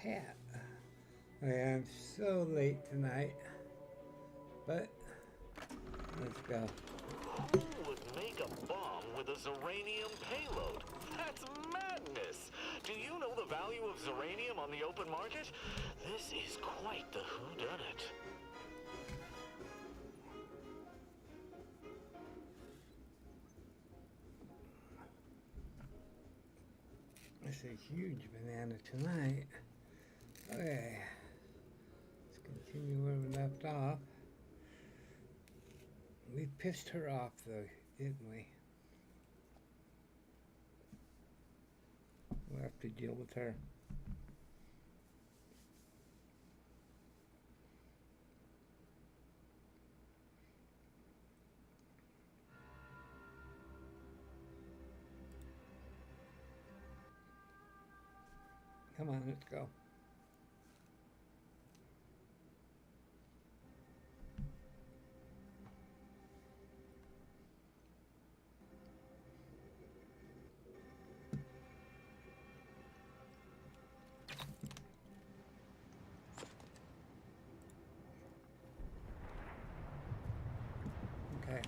cat. I am so late tonight, but let's go. Who would make a bomb with a Zeranium payload? That's madness! Do you know the value of Zeranium on the open market? This is quite the whodunit. It's a huge banana tonight. Okay, let's continue where we left off. We pissed her off though, didn't we? We'll have to deal with her. Come on, let's go. Okay.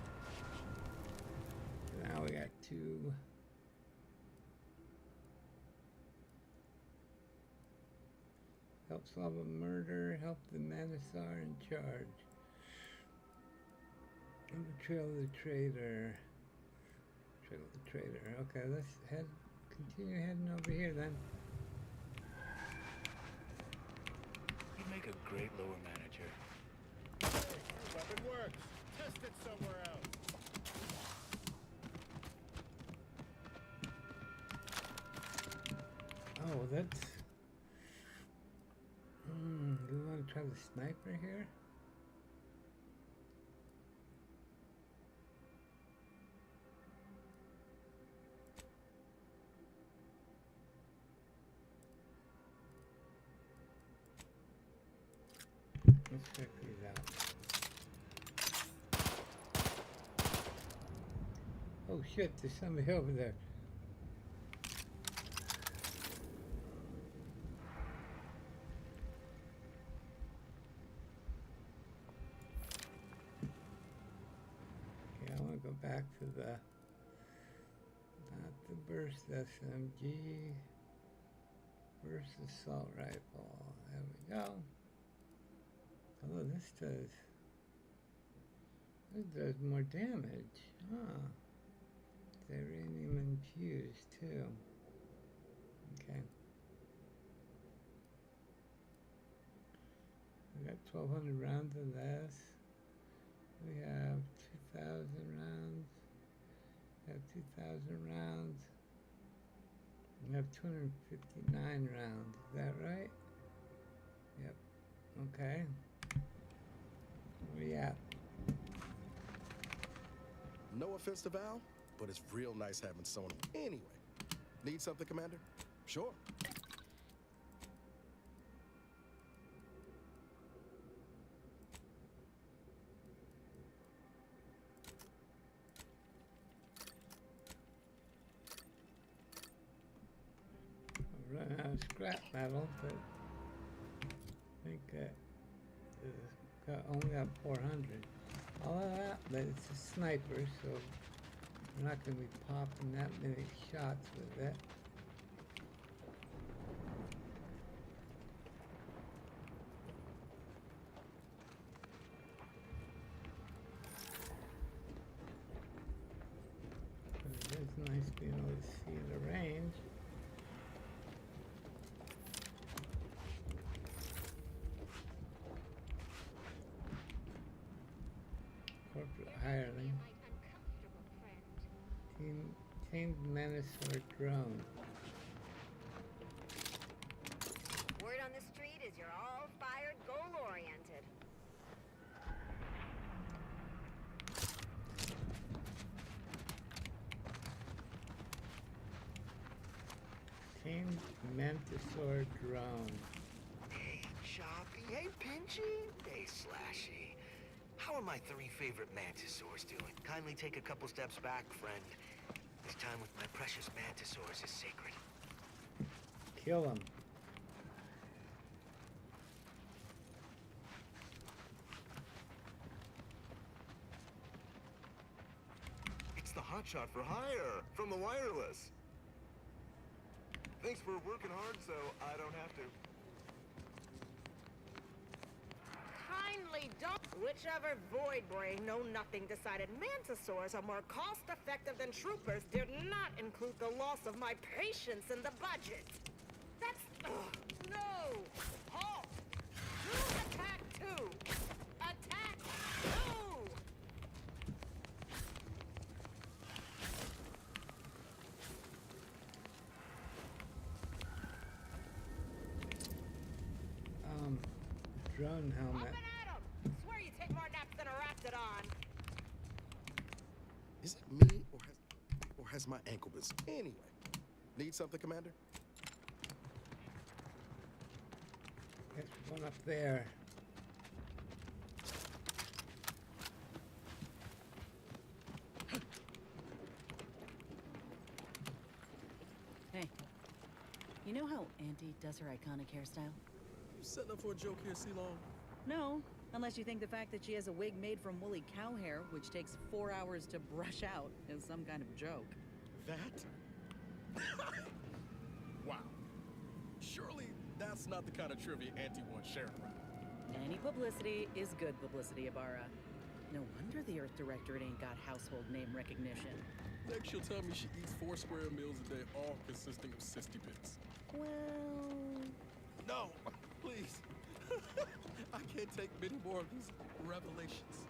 Now we got two. Help solve a murder, help the Manasar in charge. On the trail of the traitor. Trail of the traitor. Okay, let's continue heading over here then. You'd make a great lower manager. Your weapon works. Test it somewhere else. Oh, that's... do we want to try the sniper here? Let's check these out. Oh shit, there's somebody over there. Go back to the, not the burst SMG, burst assault rifle. There we go. Although this does more damage. Huh. Uranium infused too. Okay. We got 1,200 rounds of this. We have 2,000 rounds. We have 2,000 rounds. We have 259 rounds. Is that right? Yep. Okay. Where we at? No offense to Val, but it's real nice having someone. Anyway, need something, Commander? Sure. Run out of scrap metal, but I think only got 400. All of that, but it's a sniper, so we're not going to be popping that many shots with it. But it is nice being able to see the range. Corporate hireling. Tamed Manasar drone. Word on the street is you're all fired, goal-oriented. Tamed Mantisaur drone. Hey, Choppy. Hey, Pinchy. Hey, Slashy. How are my three favorite mantisaurs doing? Kindly take a couple steps back, friend. This time with my precious mantisaurs is sacred. Kill him. hotshot for hire from the wireless. Thanks for working hard so I don't have to. Kindly don't. Whichever void brain know-nothing decided mantisaurs are more cost-effective than troopers did not include the loss of my patience in the budget. That's... no! Halt! Do attack 2! Attack 2! Drone helmet. Up and at 'em! Swear you take more naps than a raptidon. Is it me, or has my ankle been... Anyway, need something, Commander? There's one up there. Hey, you know how Auntie does her iconic hairstyle? You setting up for a joke here, C-Long? No, unless you think the fact that she has a wig made from woolly cow hair, which takes 4 hours to brush out, is some kind of joke. That? Wow. Surely that's not the kind of trivia Auntie wants sharing around. Any publicity is good publicity, Ibarra. No wonder the Earth Directorate ain't got household name recognition. Next she'll tell me she eats 4 square meals a day, all consisting of 60 bits. Well... No, please. I can't take many more of these revelations.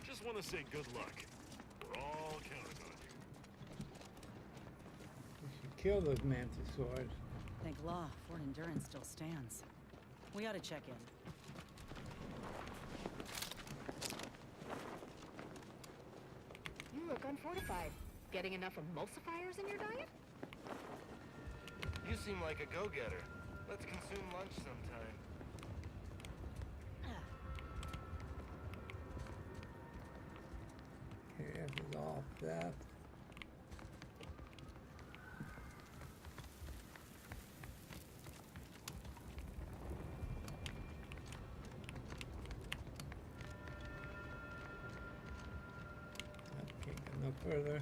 Just want to say good luck. We're all counting on you. We should kill those mantisaurs. Thank law, Fort Endurance still stands. We ought to check in. You look unfortified. Getting enough emulsifiers in your diet? You seem like a go-getter. Let's consume lunch sometime. Okay, this is all theft. Can't get no further.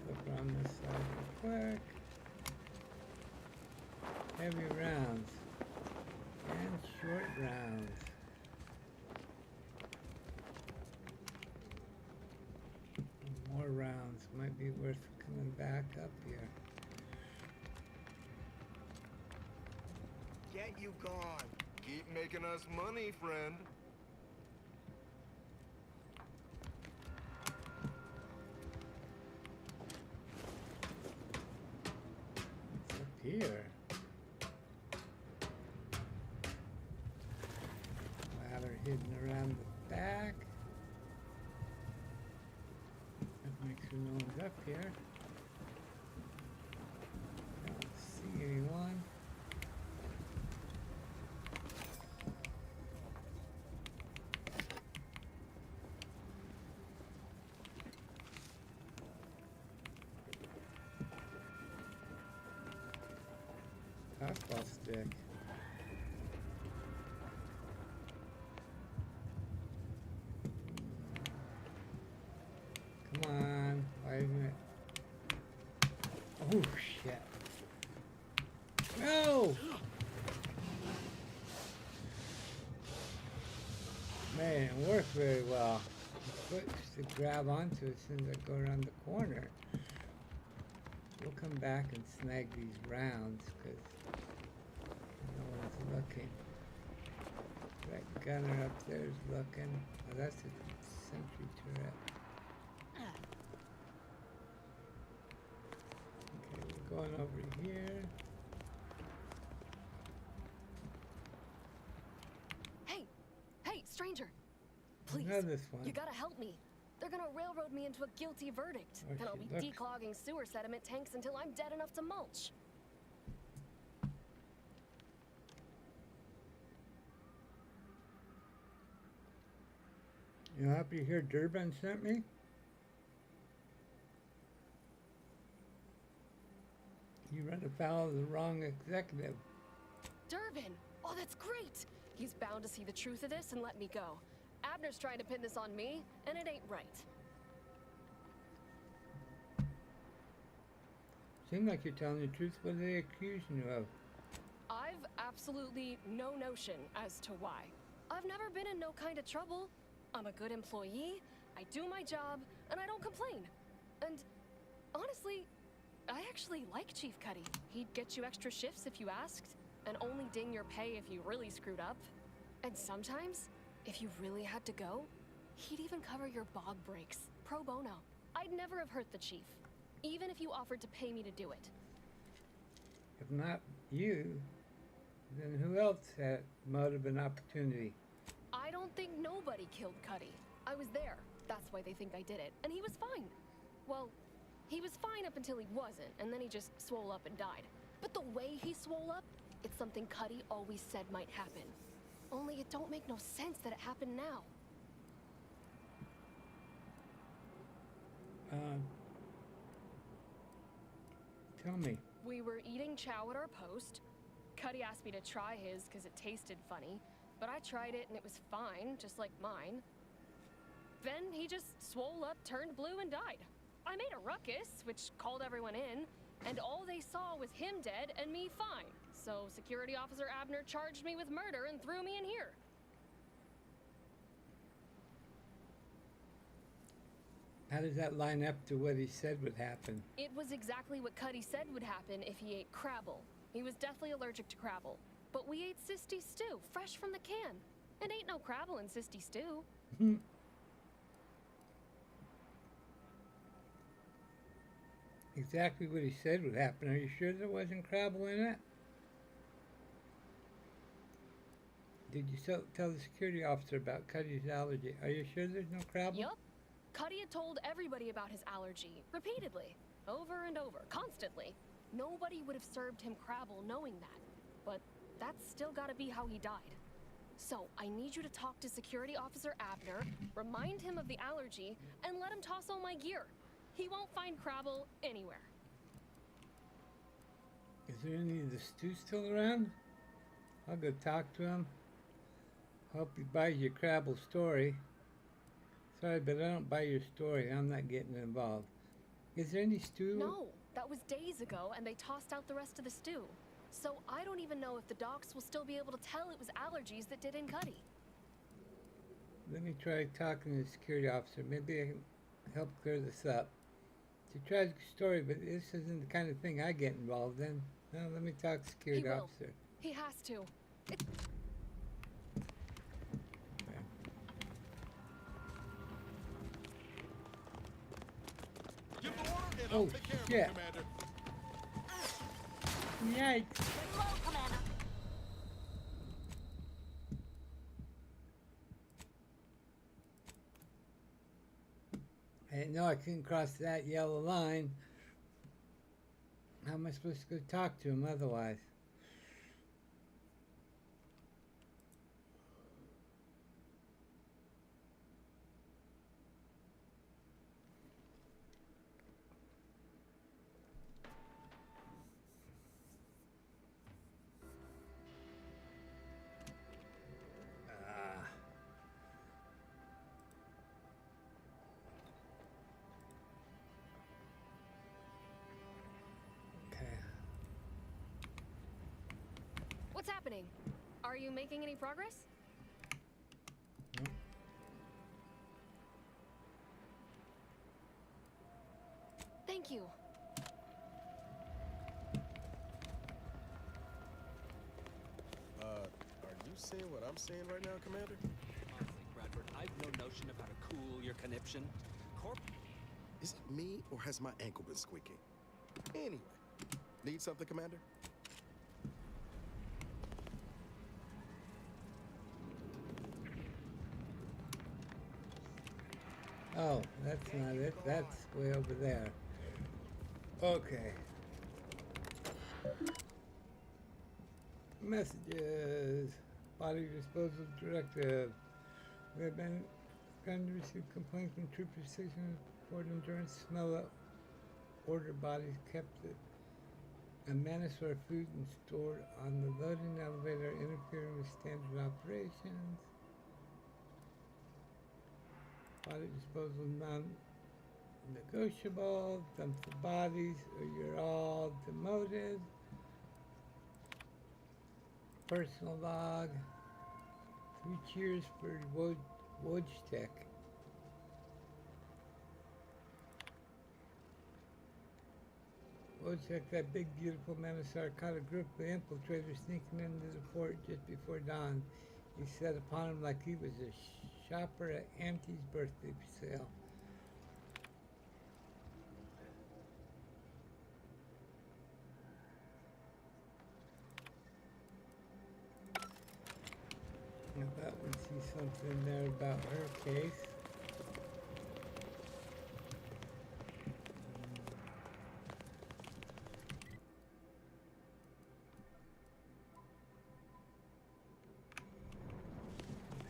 Look around this side real quick. Heavy rounds and short rounds. More rounds might be worth coming back up here. Get you gone. Keep making us money, friend. What's up here? Ladder hidden around the back. That makes sure no one's up here. Don't see anyone. Fastball stick. Come on, why isn't it? Oh shit. No! Man, it didn't work very well. The foot to grab onto as soon as I go around the corner. We'll come back and snag these rounds because no one's looking. That gunner up there is looking. Oh, that's a sentry turret. Okay, we're going over here. Hey, stranger! Please, Another one. you gotta help me. They're gonna railroad me into a guilty verdict, Oh, and I'll she be looks- declogging sewer sediment tanks until I'm dead enough to mulch. You happy to hear Durban sent me? You run afoul of the wrong executive. Durbin! Oh, that's great! He's bound to see the truth of this and let me go. Abner's trying to pin this on me, and it ain't right. Seems like you're telling the truth. What are they accusing you of? I've absolutely no notion as to why. I've never been in no kind of trouble. I'm a good employee, I do my job, and I don't complain. And honestly, I actually like Chief Cuddy. He'd get you extra shifts if you asked, and only ding your pay if you really screwed up. And sometimes, if you really had to go, he'd even cover your bog breaks, pro bono. I'd never have hurt the chief, even if you offered to pay me to do it. If not you, then who else had motive and opportunity? I don't think nobody killed Cuddy. I was there. That's why they think I did it. And he was fine. Well, he was fine up until he wasn't, and then he just swole up and died. But the way he swole up, it's something Cuddy always said might happen. Only it don't make no sense that it happened now. Tell me. We were eating chow at our post. Cuddy asked me to try his because it tasted funny, but I tried it and it was fine, just like mine. Then he just swole up, turned blue, and died. I made a ruckus, which called everyone in, and all they saw was him dead and me fine. So Security Officer Abner charged me with murder and threw me in here. How does that line up to what he said would happen? It was exactly what Cuddy said would happen if he ate crabble. He was deathly allergic to crabble. But we ate sisty stew, fresh from the can. And ain't no crabble in sisty stew. Exactly what he said would happen. Are you sure there wasn't crabble in it? Did you tell the security officer about Cuddy's allergy? Are you sure there's no crabble? Yup. Cuddy had told everybody about his allergy, repeatedly, over and over, constantly. Nobody would have served him crabble knowing that. But that's still gotta be how he died. So, I need you to talk to Security Officer Abner, remind him of the allergy, and let him toss all my gear. He won't find crabble anywhere. Is there any of the stew still around? I'll go talk to him. Hope he buys your crabble story. Sorry, but I don't buy your story. I'm not getting involved. Is there any stew? No, that was days ago, and they tossed out the rest of the stew. So I don't even know if the docs will still be able to tell it was allergies that did in Cuddy. Let me try talking to the security officer. Maybe I can help clear this up. It's a tragic story, but this isn't the kind of thing I get involved in. No, let me talk to the security officer. He has to. Give the order and Oh, I'll take care of shit. it, Commander. Yikes! Hello, Commander. I didn't know I couldn't cross that yellow line. How am I supposed to go talk to him otherwise? What's happening? Are you making any progress? No. Thank you. Are you seeing what I'm seeing right now, Commander? Honestly, Bradford, I've no notion of how to cool your conniption. Is it me, or has my ankle been squeaking? Anyway, need something, Commander? Oh, that's not it. That's way over there. Okay. Messages. Body disposal directive. We have been Gun received complaints from troop precision Ford Endurance smell up order bodies kept it. A Mantisaur food and stored on the loading elevator interfering with standard operations. Body disposal non-negotiable. Dump the bodies or you're all demoted. Personal log. 3 cheers for Wojtek. Wojtek, that big beautiful Mantisaur, caught a group of infiltrators sneaking into the fort just before dawn. He set upon him like he was a shopper at Auntie's birthday sale. I thought we'd see something there about her case.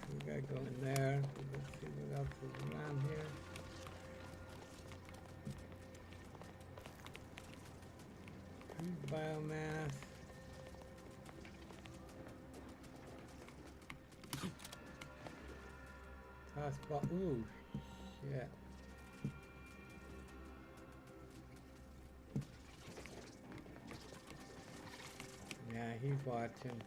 We gotta go in there. Let's see what else is around here. Crude biomass. Toss ball. Ooh, shit. Yeah, he's watching.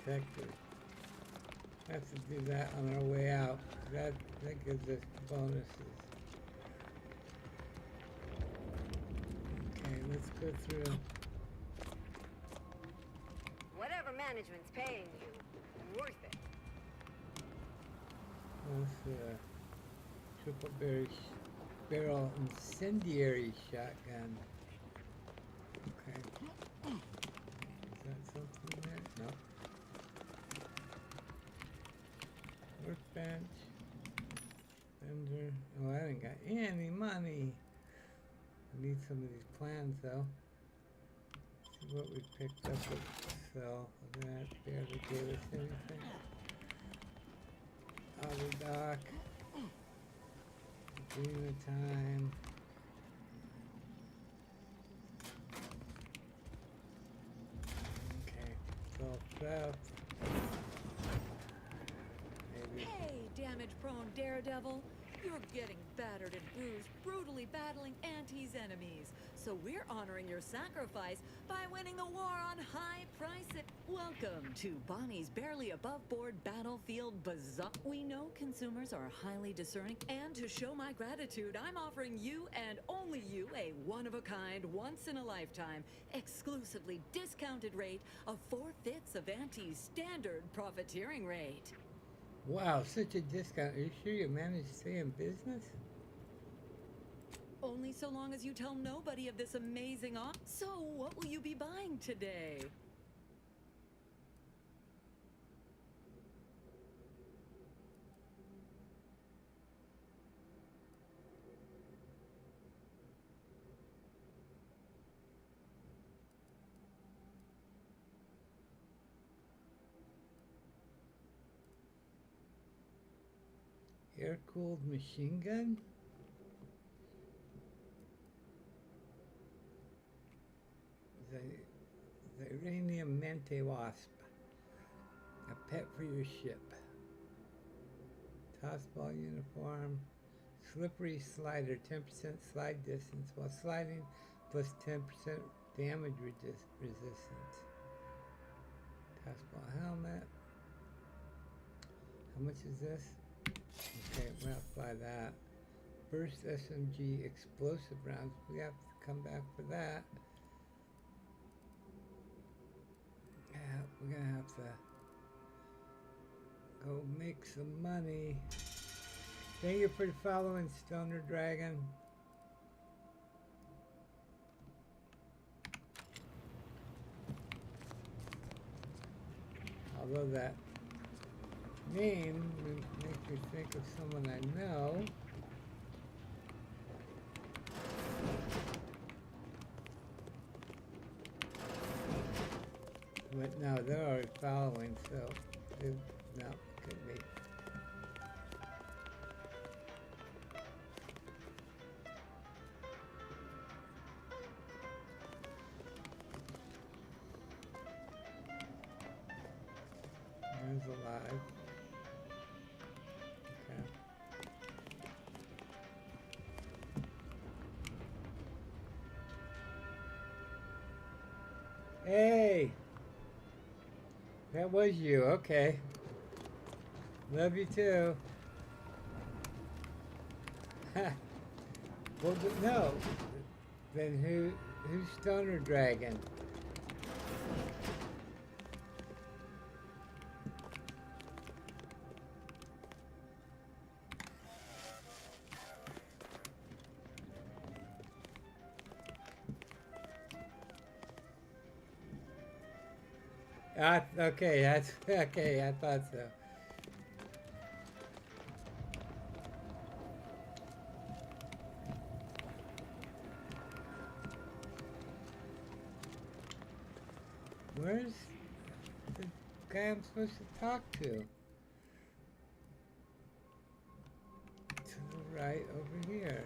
Detector. Have to do that on our way out. That gives us bonuses. Okay, let's go through. Whatever management's paying you, worth it. That's triple barrel incendiary shotgun. Okay. Is that something there? No. Workbench. Vendor. Oh, I haven't got any money. I need some of these plans though. See what we picked up at sell. That barely gave us anything. Auto dock. Dream of time. Okay, it's all prepped. Hey, damage-prone daredevil. You're getting battered and bruised, brutally battling Auntie's enemies. So we're honoring your sacrifice by winning the war on high price. Welcome to Bonnie's barely above-board battlefield bazaar. We know consumers are highly discerning, and to show my gratitude, I'm offering you and only you a one-of-a-kind, once-in-a-lifetime, exclusively discounted rate of 4/5 of Auntie's standard profiteering rate. Wow, such a discount. Are you sure you managed to stay in business? Only so long as you tell nobody of this amazing offer. So, what will you be buying today? Air-cooled machine gun? The Uranium Mente Wasp. A pet for your ship. Tossball uniform. Slippery slider, 10% slide distance while sliding, plus 10% damage resistance. Tossball helmet. How much is this? Okay, we'll have to buy that. Burst SMG explosive rounds. We have to come back for that. Yeah, we're gonna have to go make some money. Thank you for following, Stoner Dragon. Although that name makes me think of someone I know. But no, they're already following, so no, couldn't be. One's alive. Okay. Hey! That was you, okay. Love you too. Well, no. Then who's Stoner Dragon? Okay, that's okay. I thought so. Where's the guy I'm supposed to talk to? To the right over here.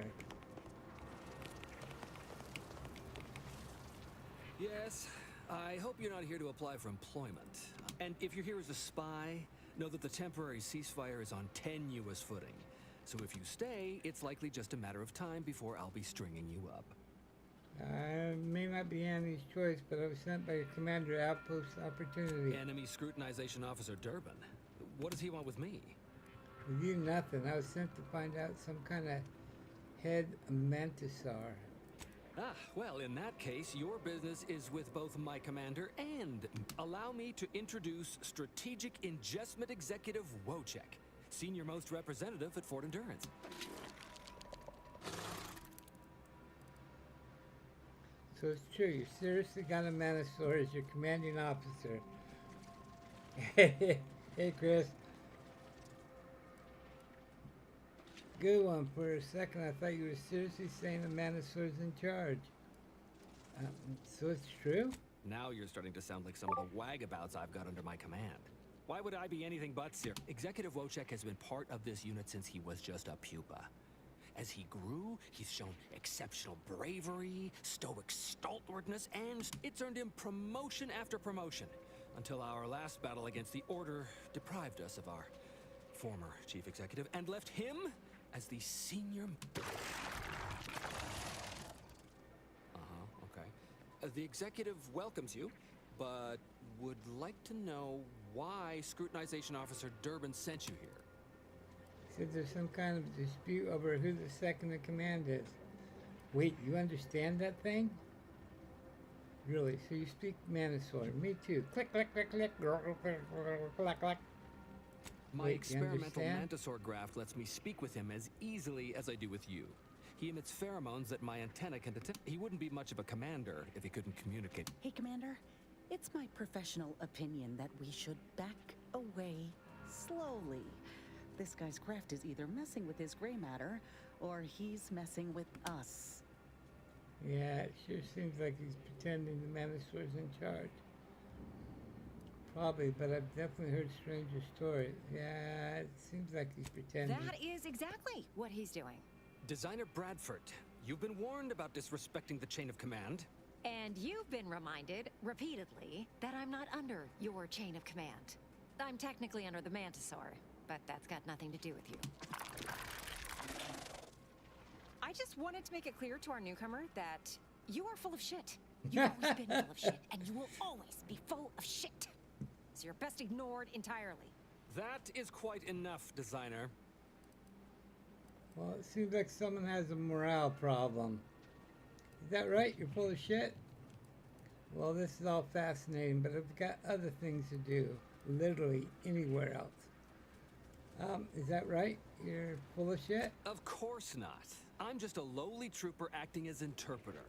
Yes, I hope you're not here to apply for employment. And if you're here as a spy, know that the temporary ceasefire is on tenuous footing. So if you stay, it's likely just a matter of time before I'll be stringing you up. I may not be Annie's choice, but I was sent by your commander, Outpost Opportunity. Enemy Scrutinization Officer Durbin. What does he want with me? With you, nothing. I was sent to find out some kind of head mantisaur. Ah, well, in that case, your business is with both my commander and allow me to introduce Strategic Ingestment Executive Wojciech, Senior Most Representative at Fort Endurance. So it's true, you seriously got a Mantisaur as your commanding officer. Hey, Chris. Good one. For a second, I thought you were seriously saying the Mantisaur's in charge. So it's true? Now you're starting to sound like some of the wagabouts I've got under my command. Why would I be anything but serious? Executive Wojciech has been part of this unit since he was just a pupa. As he grew, he's shown exceptional bravery, stoic stalwartness, and it's earned him promotion after promotion, until our last battle against the Order deprived us of our former chief executive and left him as the senior... Okay. The executive welcomes you, but would like to know why Scrutinization Officer Durbin sent you here. Said there's some kind of dispute over who the second in command is. Wait, you understand that thing? Really? So you speak Mantisaur? Me too. Click, click, click, click, click, click. My Wait, experimental Mantisaur graft lets me speak with him as easily as I do with you. He emits pheromones that my antenna can detect. He wouldn't be much of a commander if he couldn't communicate. Hey, Commander. It's my professional opinion that we should back away slowly. This guy's craft is either messing with his gray matter, or he's messing with us. Yeah, it sure seems like he's pretending the Mantisaur's in charge. Probably, but I've definitely heard stranger stories. Yeah, it seems like he's pretending. That is exactly what he's doing. Designer Bradford, you've been warned about disrespecting the chain of command. And you've been reminded, repeatedly, that I'm not under your chain of command. I'm technically under the Mantisaur, but that's got nothing to do with you. I just wanted to make it clear to our newcomer that you are full of shit. You've always been full of shit, and you will always be full of shit. So you're best ignored entirely. That is quite enough, Designer. Well, it seems like someone has a morale problem. Is that right? You're full of shit? Well, this is all fascinating, but I've got other things to do. Literally anywhere else. Is that right? You're full of shit? Of course not. I'm just a lowly trooper acting as interpreter.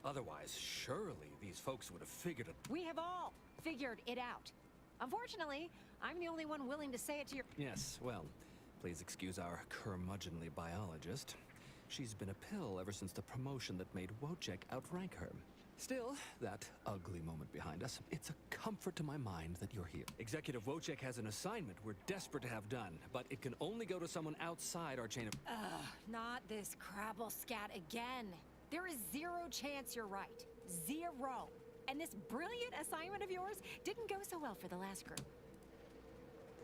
Otherwise, surely these folks would have figured it. We have all figured it out. Unfortunately, I'm the only one willing to say it to your... Yes, well, please excuse our curmudgeonly biologist. She's been a pill ever since the promotion that made Wojciech outrank her. Still, that ugly moment behind us, it's a comfort to my mind that you're here. Executive Wojciech has an assignment we're desperate to have done, but it can only go to someone outside our chain of... Ugh, not this crabble scat again. There is zero chance you're right. Zero. And this brilliant assignment of yours didn't go so well for the last group.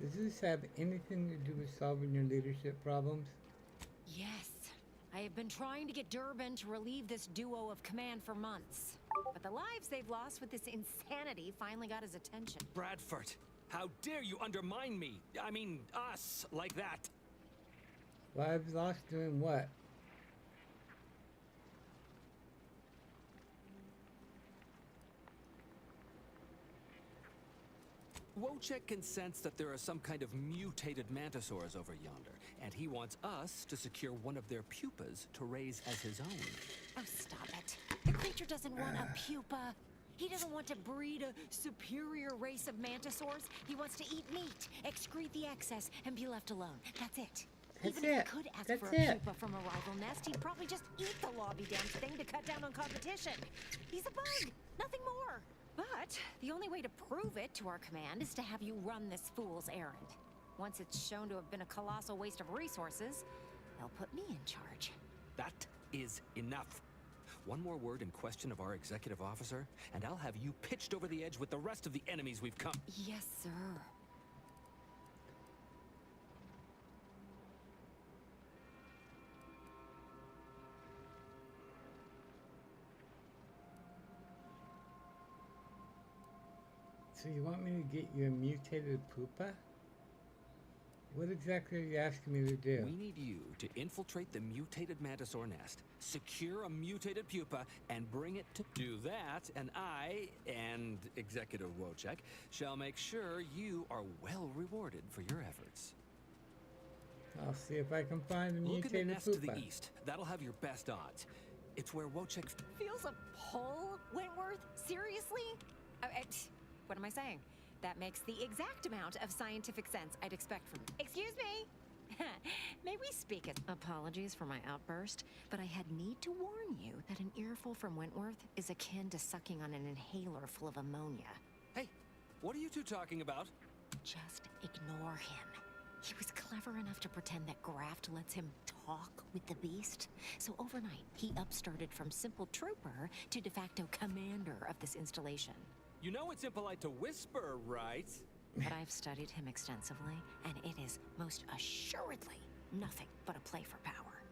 Does this have anything to do with solving your leadership problems? Yes. I have been trying to get Durbin to relieve this duo of command for months. But the lives they've lost with this insanity finally got his attention. Bradford, how dare you undermine me? I mean, us, like that. Lives lost doing what? Wojciech can sense that there are some kind of mutated mantisaurs over yonder, and he wants us to secure one of their pupas to raise as his own. Oh, stop it. The creature doesn't want a pupa. He doesn't want to breed a superior race of mantisaurs. He wants to eat meat, excrete the excess, and be left alone. That's it. That's Even it. if he could ask That's for a it. pupa from a rival nest, he'd probably just eat the lobby damn thing to cut down on competition. He's a bug, nothing more. But the only way to prove it to our command is to have you run this fool's errand. Once it's shown to have been a colossal waste of resources, they'll put me in charge. That is enough. One more word in question of our executive officer, and I'll have you pitched over the edge with the rest of the enemies we've come. Yes, sir. So you want me to get you a mutated pupa? What exactly are you asking me to do? We need you to infiltrate the mutated mantisaur nest, secure a mutated pupa, and bring it to do that, and I, and Executive Wojciech, shall make sure you are well rewarded for your efforts. I'll see if I can find a Look at the mutated nest pupa. to the east. That'll have your best odds. It's where Wojciech... Feels a pull, Wentworth? Seriously? What am I saying? That makes the exact amount of scientific sense I'd expect from... Excuse me! May we speak as... Apologies for my outburst, but I had need to warn you that an earful from Wentworth is akin to sucking on an inhaler full of ammonia. Hey, what are you two talking about? Just ignore him. He was clever enough to pretend that graft lets him talk with the beast. So overnight, he upstarted from simple trooper to de facto commander of this installation. You know it's impolite to whisper, right? But I've studied him extensively, and it is most assuredly nothing but a play for power.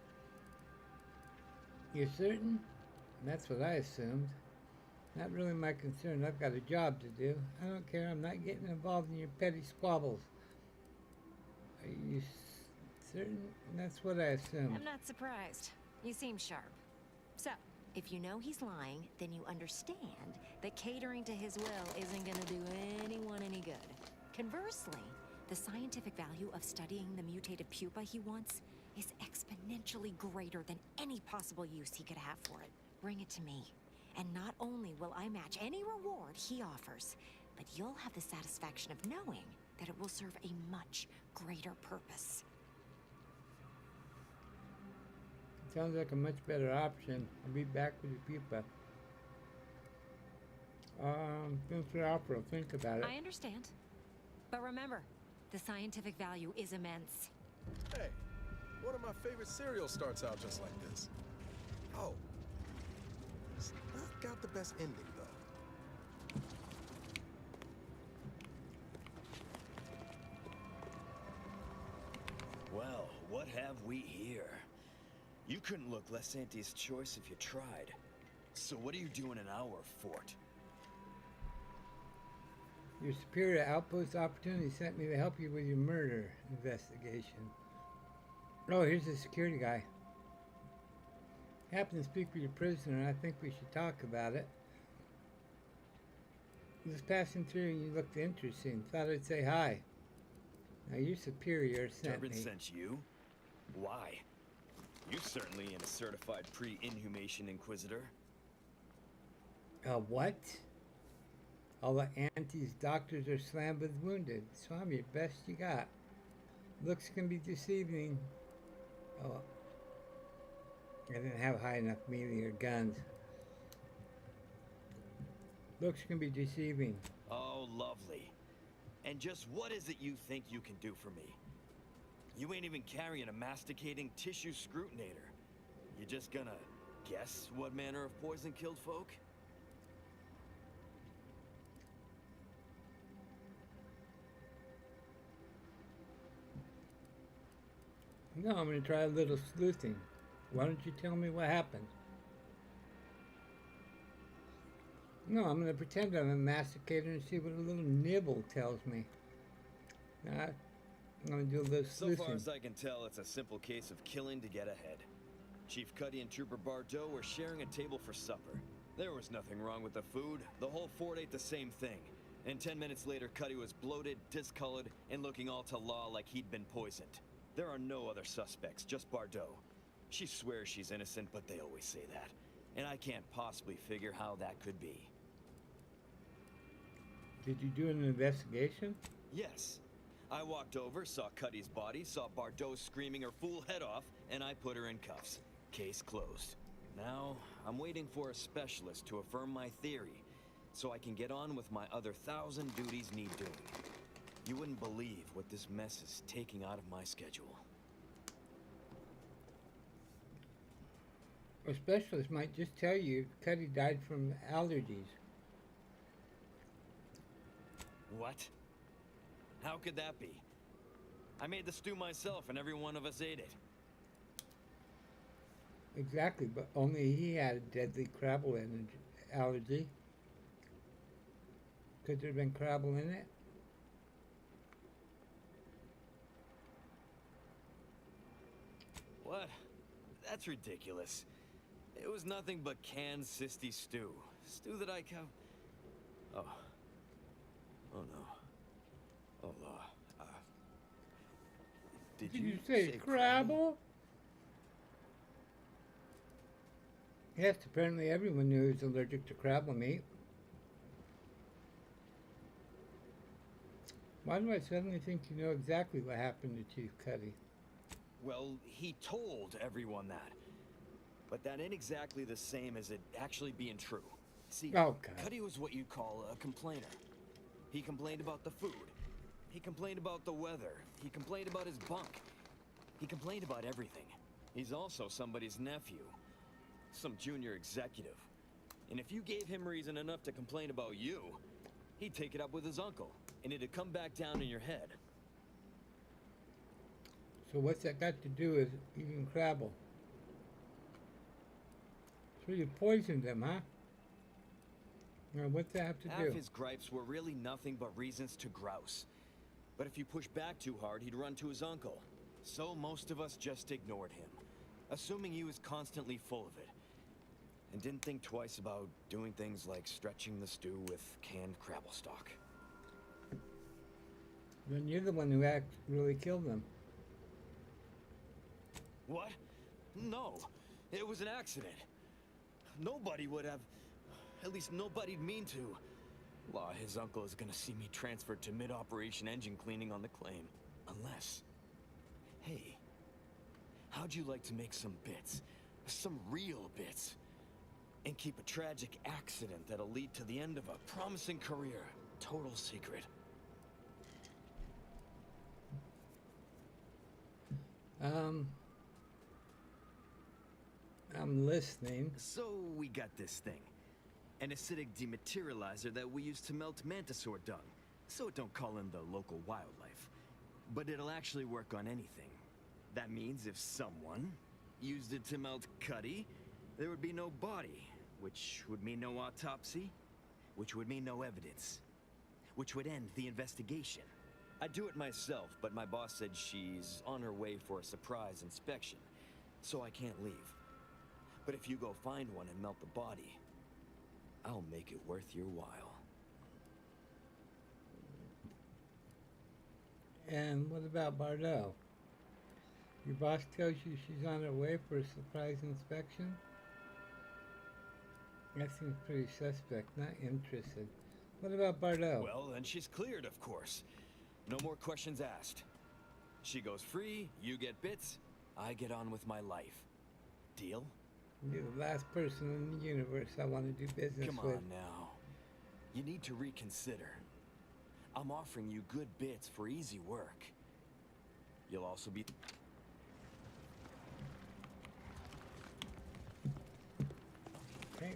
You're certain? That's what I assumed. Not really my concern. I've got a job to do. I don't care. I'm not getting involved in your petty squabbles. Are you certain? That's what I assumed. I'm not surprised. You seem sharp. So, if you know he's lying, then you understand that catering to his will isn't gonna do anyone any good. Conversely, the scientific value of studying the mutated pupa he wants is exponentially greater than any possible use he could have for it. Bring it to me, and not only will I match any reward he offers, but you'll have the satisfaction of knowing that it will serve a much greater purpose. Sounds like a much better option. I'll be back with the pupa. Thanks for the offer. I'll think about it. I understand. But remember, the scientific value is immense. Hey, one of my favorite cereals starts out just like this. Oh. It's not got the best ending, though. Well, what have we here? You couldn't look less Auntie's choice if you tried. So what are you doing in our fort? Your superior outpost opportunity sent me to help you with your murder investigation. Oh, here's the security guy. Happened to speak with your prisoner, and I think we should talk about it. Just passing through, and you looked interesting. Thought I'd say hi. Now, your superior sent Durbin me. sent you? Why? You certainly ain't a certified pre-inhumation inquisitor. What? All the aunties, doctors are slammed with wounded. Swami, best you got. Looks can be deceiving. Oh, I didn't have high enough melee or guns. Looks can be deceiving. Oh, lovely. And just what is it you think you can do for me? You ain't even carrying a masticating tissue scrutinator. You just gonna guess what manner of poison killed folk? No, I'm going to try a little sleuthing. Why don't you tell me what happened? No, I'm going to pretend I'm a masticator and see what a little nibble tells me. I'm going to do a little sleuthing. So far as I can tell, it's a simple case of killing to get ahead. Chief Cuddy and Trooper Bardot were sharing a table for supper. There was nothing wrong with the food. The whole fort ate the same thing. And 10 minutes later, Cuddy was bloated, discolored, and looking all to law like he'd been poisoned. There are no other suspects, just Bardot. She swears she's innocent, but they always say that. And I can't possibly figure how that could be. Did you do an investigation? Yes. I walked over, saw Cuddy's body, saw Bardot screaming her fool head off, and I put her in cuffs. Case closed. Now, I'm waiting for a specialist to affirm my theory, so I can get on with my other 1,000 duties need doing. You wouldn't believe what this mess is taking out of my schedule. A specialist might just tell you Cuddy died from allergies. What? How could that be? I made the stew myself and every one of us ate it. Exactly, but only he had a deadly crabble allergy. Could there have been crabble in it? What? That's ridiculous. It was nothing but canned cysty stew. Stew that I Oh. Oh no. Oh, did you say crabble? Yes, apparently everyone knew he was allergic to crabble meat. Why do I suddenly think you know exactly what happened to Chief Cuddy? Well, he told everyone that. But that ain't exactly the same as it actually being true. See, Cuddy was what you'd call a complainer. He complained about the food. He complained about the weather. He complained about his bunk. He complained about everything. He's also somebody's nephew. Some junior executive. And if you gave him reason enough to complain about you, he'd take it up with his uncle, and it'd come back down in your head. So what's that got to do with eating crabble? So you poisoned him, huh? Now, what's that have to do? Half his gripes were really nothing but reasons to grouse. But if you push back too hard, he'd run to his uncle. So most of us just ignored him, assuming he was constantly full of it. And didn't think twice about doing things like stretching the stew with canned crabble stock. Then you're the one who really killed them. What? No, it was an accident. Nobody would have... At least nobody'd mean to. Law, his uncle is gonna see me transferred to mid-operation engine cleaning on the claim. Unless... Hey, how'd you like to make some bits? Some real bits? And keep a tragic accident that'll lead to the end of a promising career. Total secret. I'm listening. So we got this thing. An acidic dematerializer that we use to melt mantisaur dung. So it don't call in the local wildlife. But it'll actually work on anything. That means if someone used it to melt Cuddy, there would be no body. Which would mean no autopsy. Which would mean no evidence. Which would end the investigation. I'd do it myself, but my boss said she's on her way for a surprise inspection. So I can't leave. But if you go find one and melt the body, I'll make it worth your while. And what about Bardot? Your boss tells you she's on her way for a surprise inspection? That seems pretty suspect, not interested. What about Bardot? Well, then she's cleared, of course. No more questions asked. She goes free, you get bits, I get on with my life. Deal? You're the last person in the universe I want to do business Come with. on now. You need to reconsider. I'm offering you good bits for easy work. You'll also be... Okay.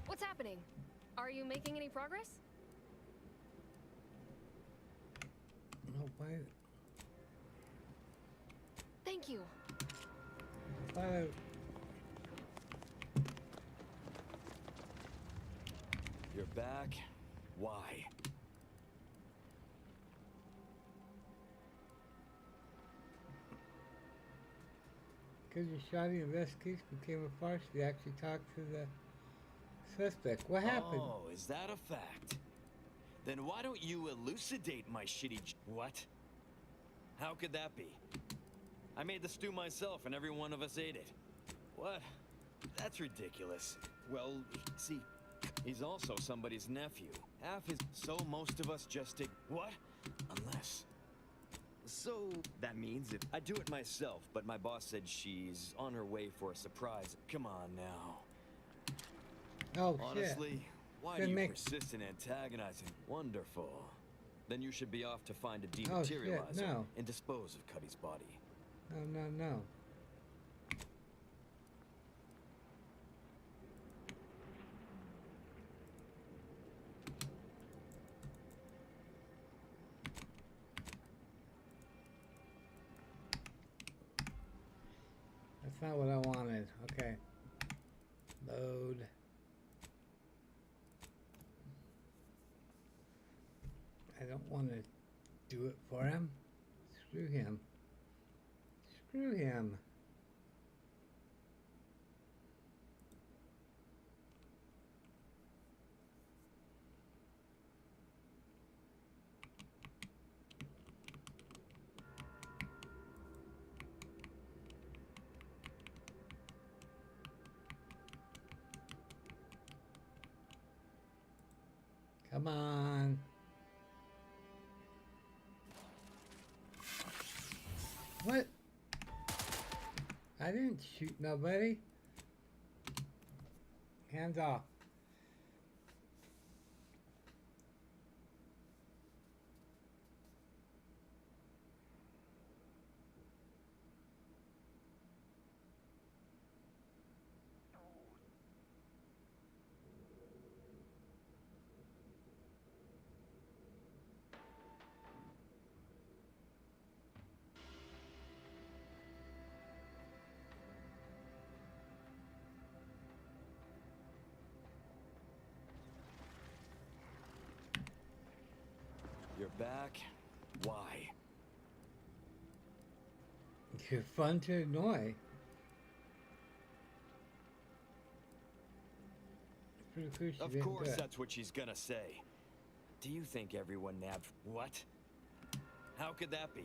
What's happening? Are you making any progress? No, why? Thank you. Why? You're back? Why? Because your shoddy investigation became a farce. They actually talked to the suspect. What happened? Oh, is that a fact? Then why don't you elucidate my what? How could that be? I made the stew myself and every one of us ate it. What? That's ridiculous. Well, see, he's also somebody's nephew. Half his... So most of us just take... What? Unless... So, that means if I do it myself, but my boss said she's on her way for a surprise. Come on now. Oh, Honestly, shit. why Then do you make- persist in antagonizing? Wonderful. Then you should be off to find a Oh, shit, dematerializer no. and dispose of Cuddy's body. No, no, no. That's not what I wanted. Okay. Load. I don't want to do it for him. Screw him. Screw him. Come on. What? I didn't shoot nobody. Hands off. You're back? Why? You're fun to annoy. Pretty cool she Of didn't course do it. that's what she's gonna say. Do you think everyone nabbed... What? How could that be?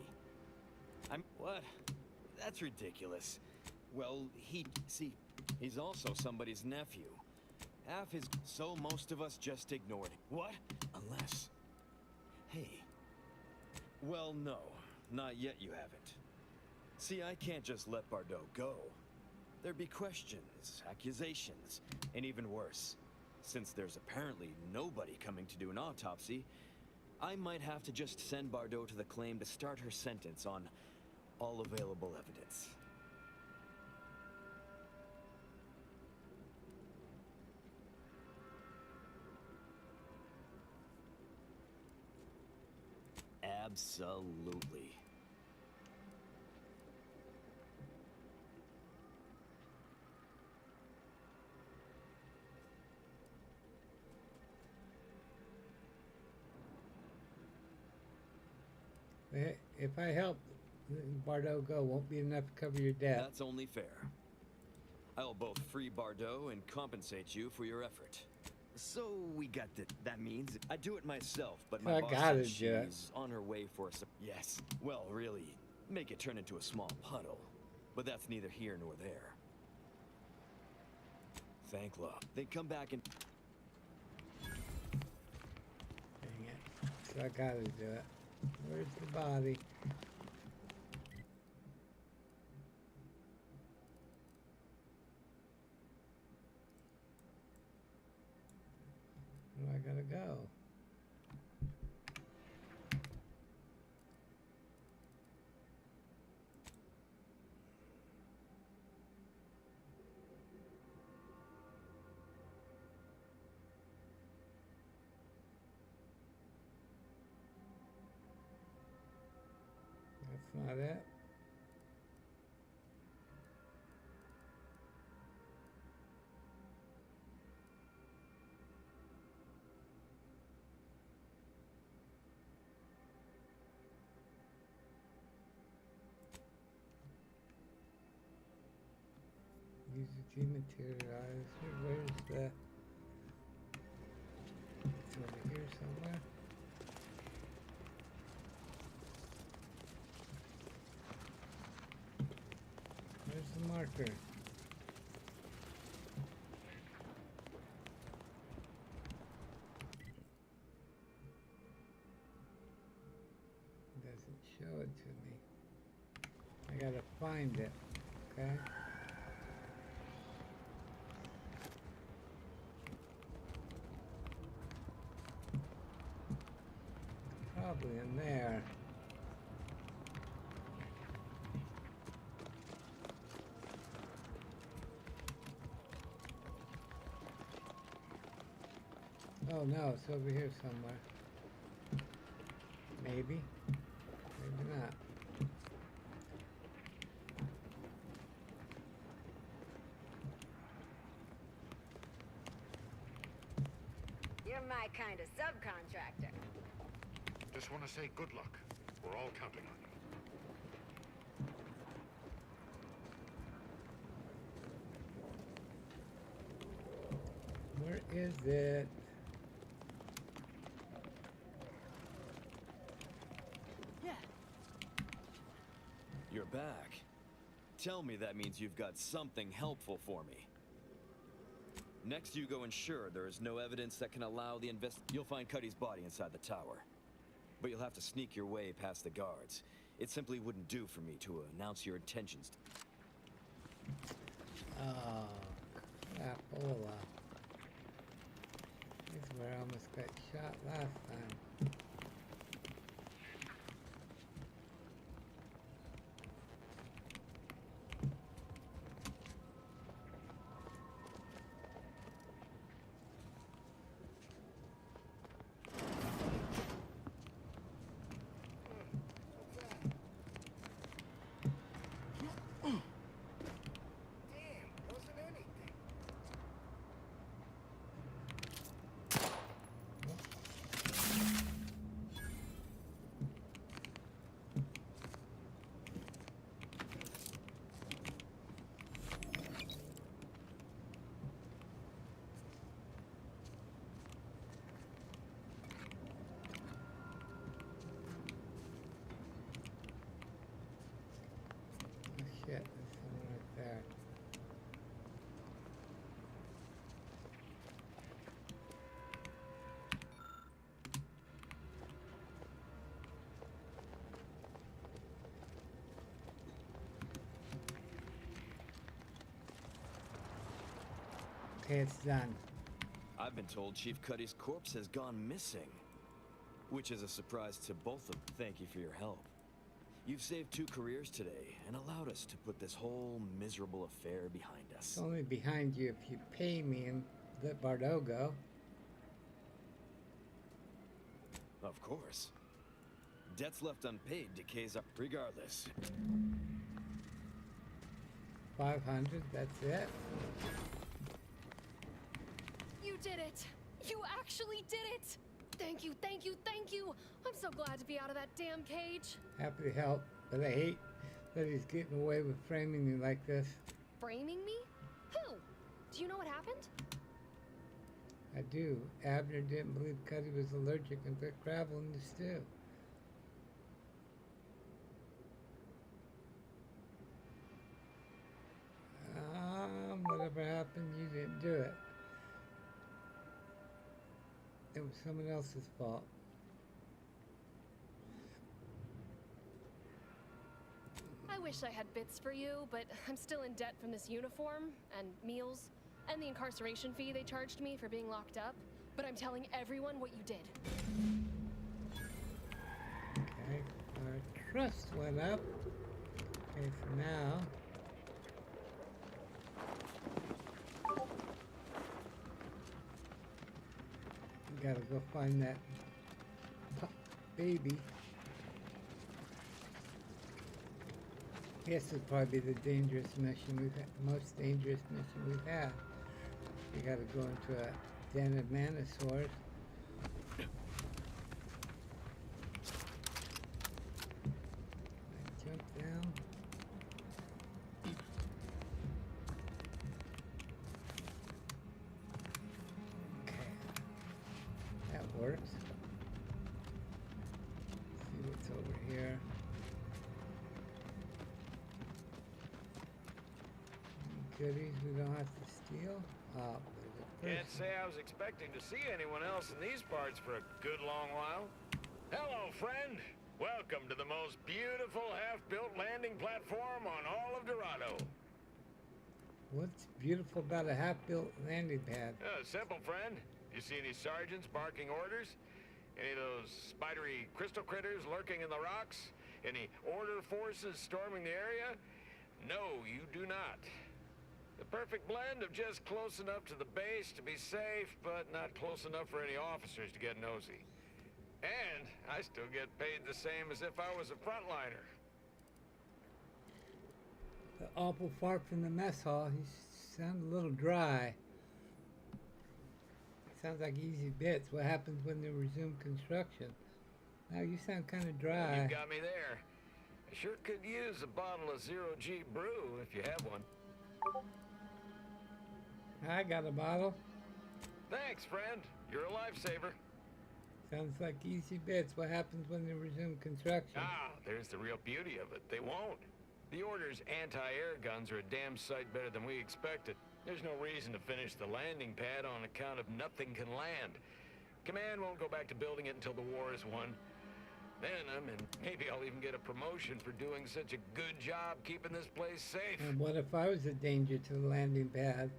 What? That's ridiculous. Well, see, he's also somebody's nephew. Half his... So most of us just ignored him. What? Unless... Hey. Well, no. Not yet you haven't. See, I can't just let Bardot go. There'd be questions, accusations, and even worse. Since there's apparently nobody coming to do an autopsy, I might have to just send Bardot to the claim to start her sentence on all available evidence. Absolutely. If I help Bardot go, won't be enough to cover your debt. That's only fair. I'll both free Bardot and compensate you for your effort. So we got that means I do it myself, but my I boss gotta said do it. she's on her way for a yes. Well, really, make it turn into a small puddle. But that's neither here nor there. Thank love. Then come back and... Dang it. So I gotta do it. Where's the body? Where do I gotta go? That's not it. Use the dematerializer. Where's the... It's over here somewhere. Where's the marker? It doesn't show it to me. I gotta find it, okay? Probably in there. Oh no, it's over here somewhere. Maybe. Maybe not. You're my kind of subcontractor. Just want to say good luck. We're all counting on you. Where is it? You're back. Tell me that means you've got something helpful for me. Next, you go ensure there is no evidence that can allow the You'll find Cuddy's body inside the tower. But you'll have to sneak your way past the guards. It simply wouldn't do for me to announce your intentions. Oh, crapola. This is where I almost got shot last time. Shit, there's someone right there. Okay, it's done. I've been told Chief Cuddy's corpse has gone missing. Which is a surprise to both of them. Thank you for your help. You've saved 2 careers today and allowed us to put this whole miserable affair behind us. It's only behind you if you pay me and let Bardo go. Of course. Debts left unpaid decays up regardless. 500, that's it? You did it! You actually did it! Thank you, thank you, thank you! I'm so glad to be out of that damn cage. Happy to help, but I hate that he's getting away with framing me like this. Framing me? Who? Do you know what happened? I do. Abner didn't believe Cuddy was allergic and put gravel in the stew. whatever happened, you didn't do it. It was someone else's fault. I wish I had bits for you, but I'm still in debt from this uniform, and meals, and the incarceration fee they charged me for being locked up. But I'm telling everyone what you did. Okay, our trust went up. Okay, for now. We gotta go find that baby. This would probably be the dangerous mission we've had, most dangerous mission we've had. We gotta go into a den of manosaurs. Jump down. Okay, that works. See what's over here. Goodies we don't have to steal? Oh, Can't say I was expecting to see anyone else in these parts for a good long while. Hello, friend. Welcome to the most beautiful half-built landing platform on all of Dorado. What's beautiful about a half-built landing pad? Simple, friend. You see any sergeants barking orders? Any of those spidery crystal critters lurking in the rocks? Any order forces storming the area? No, you do not. The perfect blend of just close enough to the base to be safe, but not close enough for any officers to get nosy. And I still get paid the same as if I was a frontliner. Awful far from the mess hall. He sounds a little dry. Sounds like easy bits. What happens when they resume construction? Now you sound kind of dry. You got me there. I sure could use a bottle of zero-G brew if you have one. I got a bottle. Thanks, friend. You're a lifesaver. Sounds like easy bits. What happens when they resume construction? Ah, there's the real beauty of it. They won't. The Order's anti-air guns are a damn sight better than we expected. There's no reason to finish the landing pad on account of nothing can land. Command won't go back to building it until the war is won. Then, maybe I'll even get a promotion for doing such a good job keeping this place safe. And what if I was a danger to the landing pad?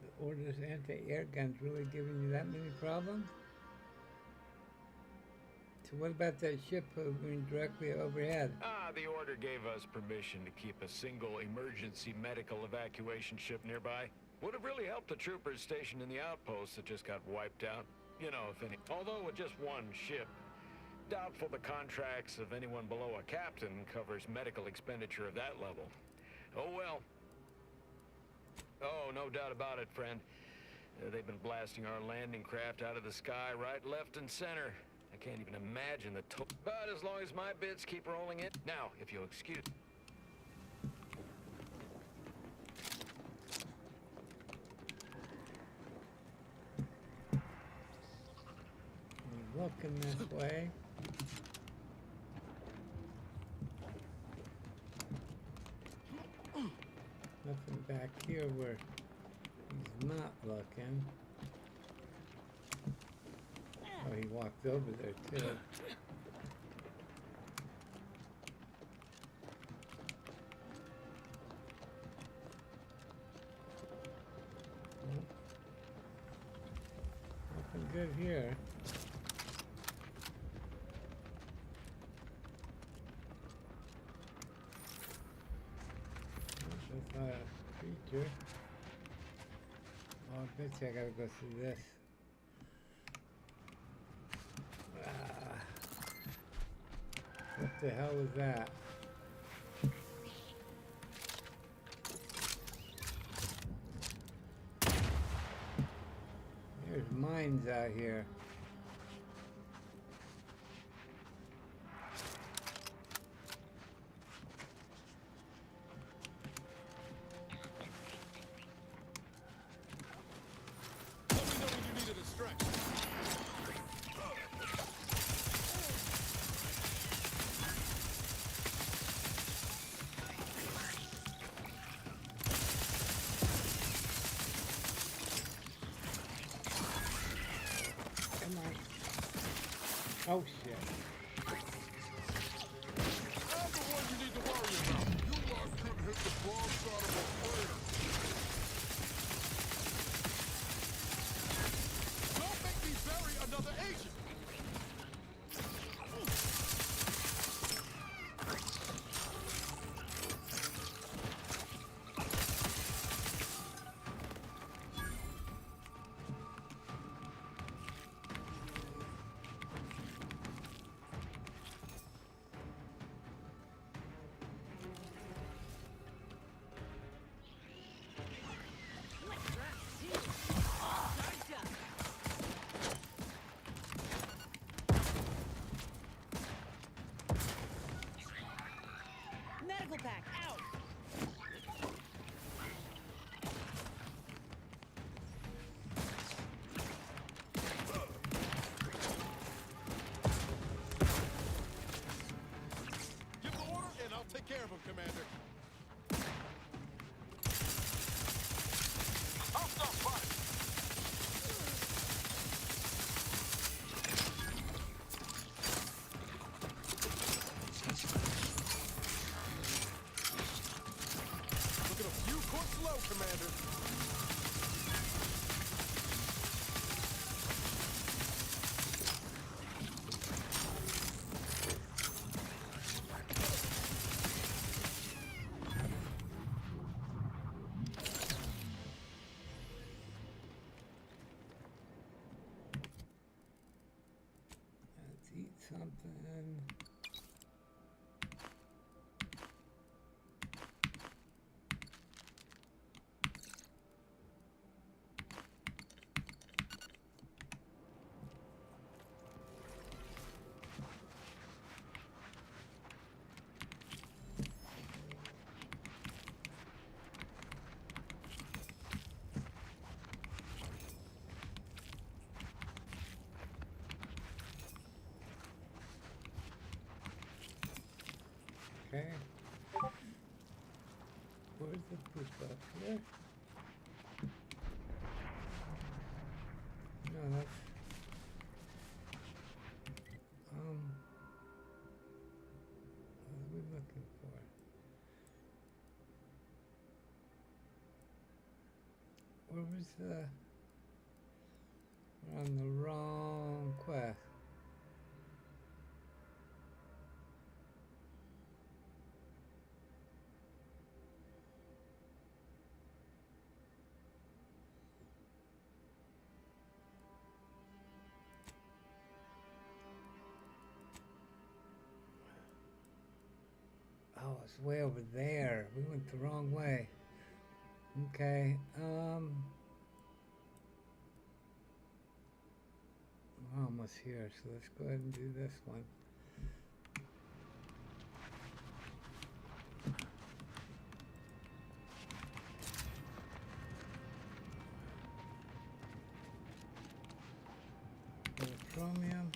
The Order's anti-air guns really giving you that many problems? So what about that ship hovering directly overhead? The Order gave us permission to keep a single emergency medical evacuation ship nearby. Would have really helped the troopers stationed in the outpost that just got wiped out. You know, if any. Although with just one ship, doubtful the contracts of anyone below a captain covers medical expenditure of that level. Oh well. Oh, no doubt about it, friend. They've been blasting our landing craft out of the sky right, left, and center. I can't even imagine the but as long as my bits keep rolling in. Now, if you'll excuse. Looking this way. Nothing back here where he's not looking. Oh, he walked over there too. Nothing good here. That's not a creature. Oh, I bet you I gotta go through this. What the hell was that? There's mines out here. Oh shit. I'm the one you need to worry about. You lot couldn't hit the broadside of a freighter. Don't make me bury another agent. Medical pack, out! Give the order and I'll take care of him, Commander. Hostile spotted. Looking a few courts low, Commander. Let's eat something. Okay. Where's the poop up here? No, that's what are we looking for? Where was the? We're on the wrong quest. Oh, it's way over there. We went the wrong way. Okay. We're almost here, so let's go ahead and do this one. Chromium.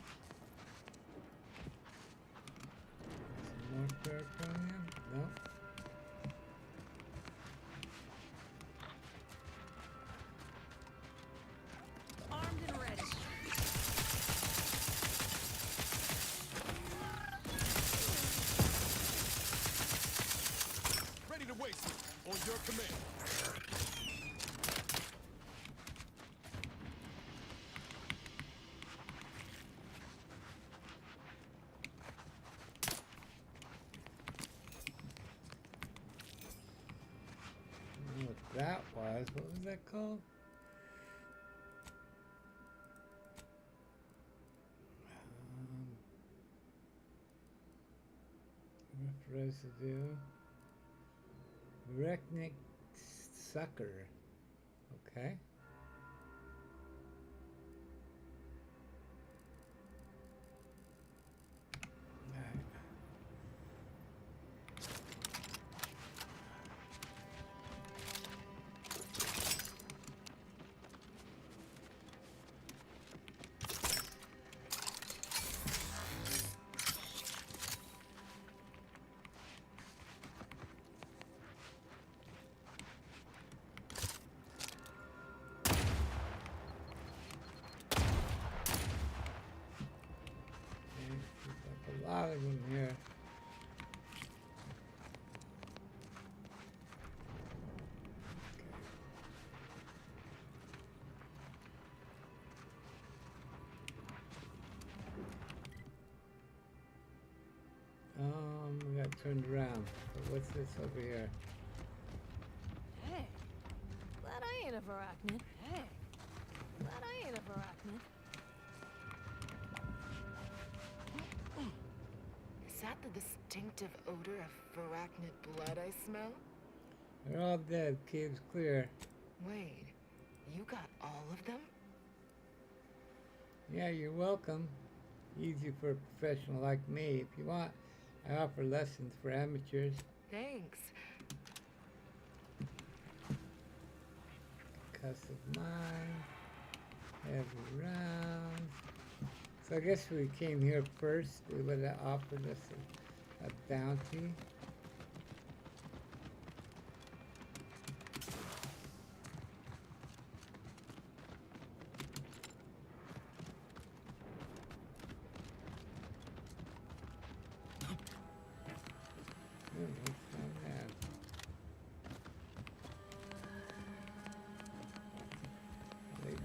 Some more ferrochromium. No. Armed and ready. Ready to waste it. On your command. I don't know what that was. What was that called? Rough residue. Rechnic sucker. Okay. Alright. lot of them here. We got turned around. But what's this over here? Hey, glad I ain't a Varachnid. Hey, glad I ain't a Varachnid. Is that the distinctive odor of Varachnid blood I smell? They're all dead. Cave's clear. Wait, you got all of them? Yeah, you're welcome. Easy for a professional like me. If you want, I offer lessons for amateurs. Thanks. Concussive mine. Heavy rounds. So I guess we came here first. They would have offered us a bounty.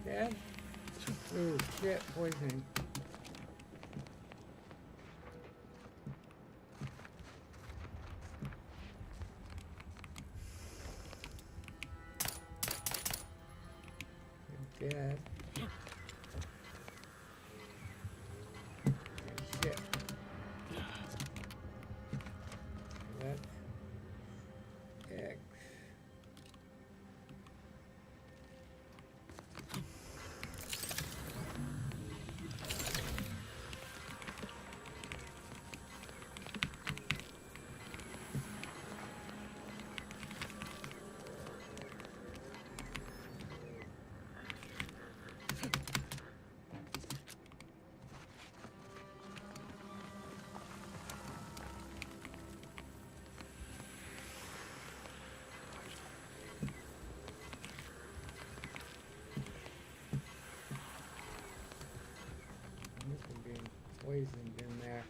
Dead? Oh shit, poisoning. They're dead. Shit. That's X. Being poisoned in there.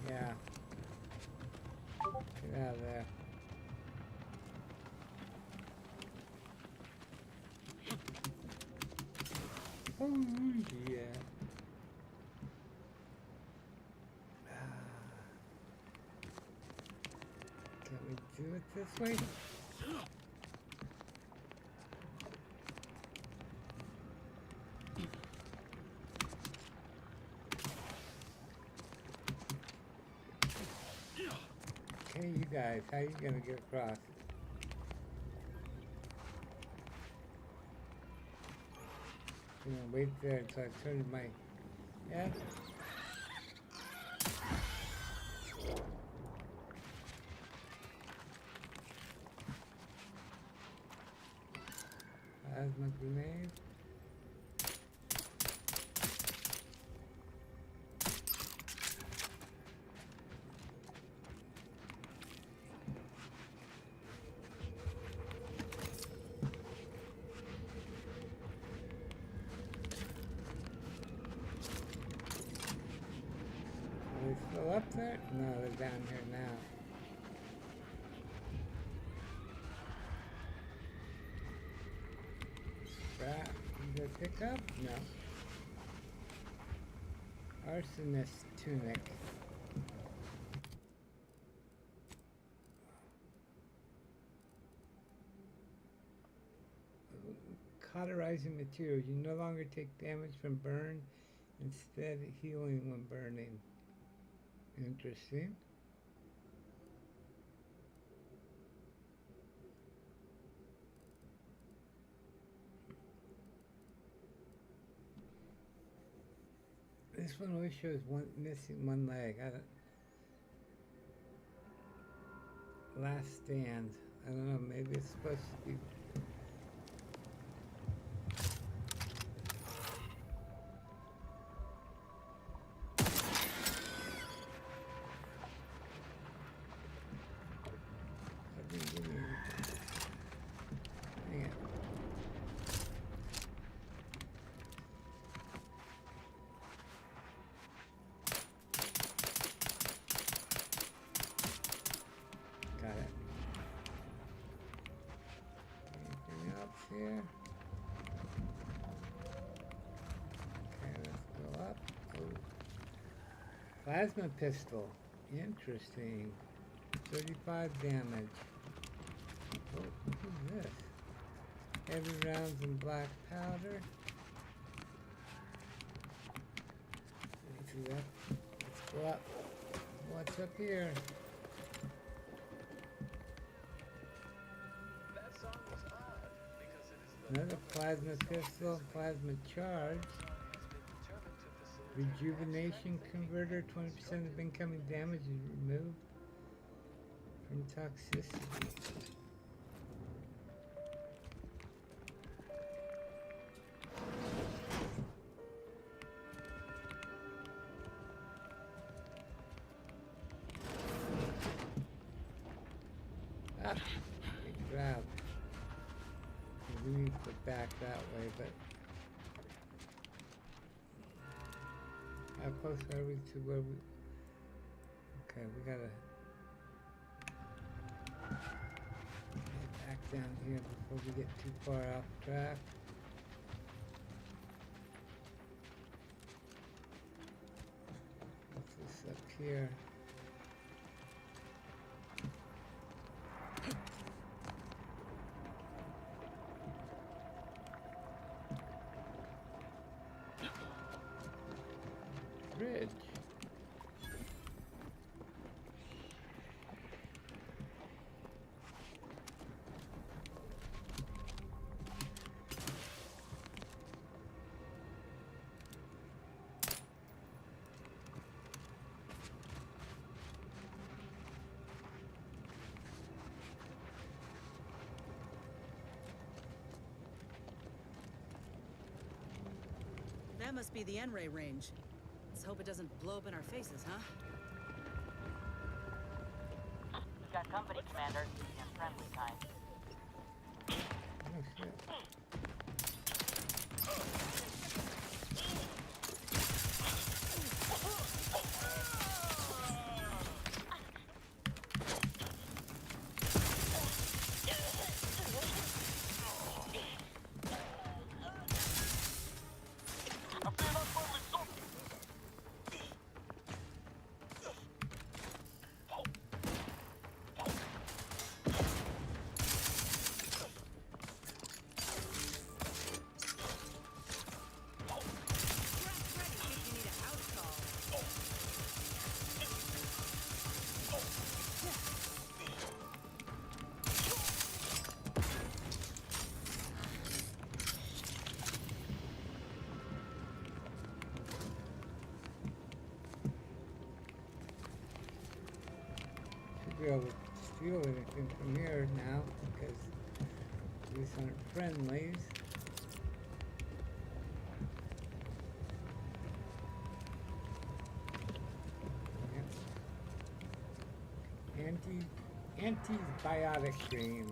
Yeah. Get out of there. Oh, yeah. Can we do it this way? Okay, you guys, how you gonna get across? I'm gonna wait there until I turn my head. Plasma grenade. Are they still up there? No, they're down here now. Scrap. You gonna pick up? No. Arsonist tunic. Cauterizing material. You no longer take damage from burn, instead healing when burning. Interesting. This one always shows missing one leg. I don't. Last stand. I don't know. Maybe it's supposed to be. Plasma pistol. Interesting. 35 damage. Oh, what is this? Heavy rounds and black powder. Let's go up. What's up here? Another plasma pistol, plasma charge. Rejuvenation converter, 20% of incoming damage is removed from toxicity. Ah, big grab. We need to go back that way, but how close are we to where we... Okay, we gotta get back down here before we get too far off track. What's this up here? Bridge. That must be the N-ray range. Let's hope it doesn't blow up in our faces, huh? We got company, Commander, and friendly kind. Oh, shit. Be able to steal anything from here now because these aren't friendlies. Yep. Antibiotic cream.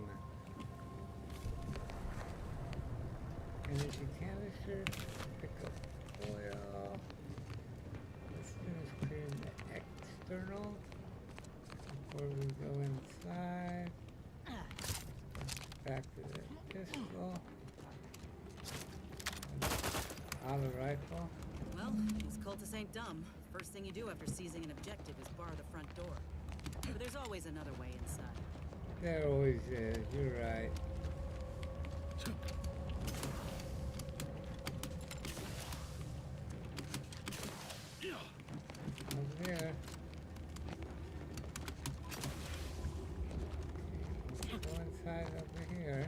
Energy canister. Pick up oil. Let's finish clearing the external before we go inside. Back to the pistol. Auto rifle. Well, these cultists ain't dumb. First thing you do after seizing an objective is bar the front door. But there's always another way inside. There always is, you're right. Over here. Go inside over here.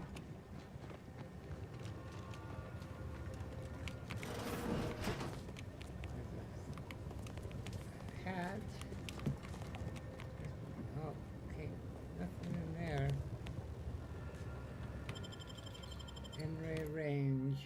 There's a hatch. Oh, okay. Nothing in there. N-ray range.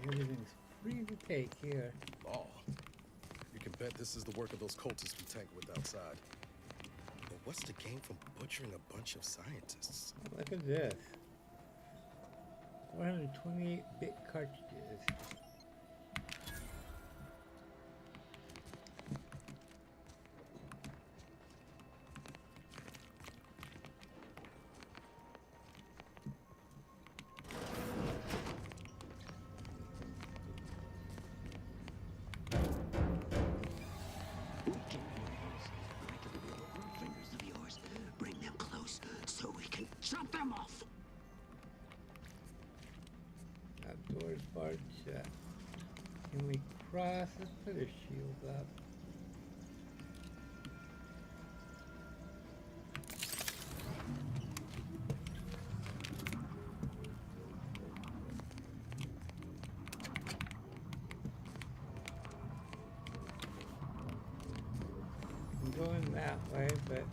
Everything's free to take here. Oh, you can bet this is the work of those cultists we tangled with outside. But what's the gain from butchering a bunch of scientists? Look at this. 428-bit cartridges. Outdoors barred shut. Can we cross? Let's put a shield up. I'm going that way, but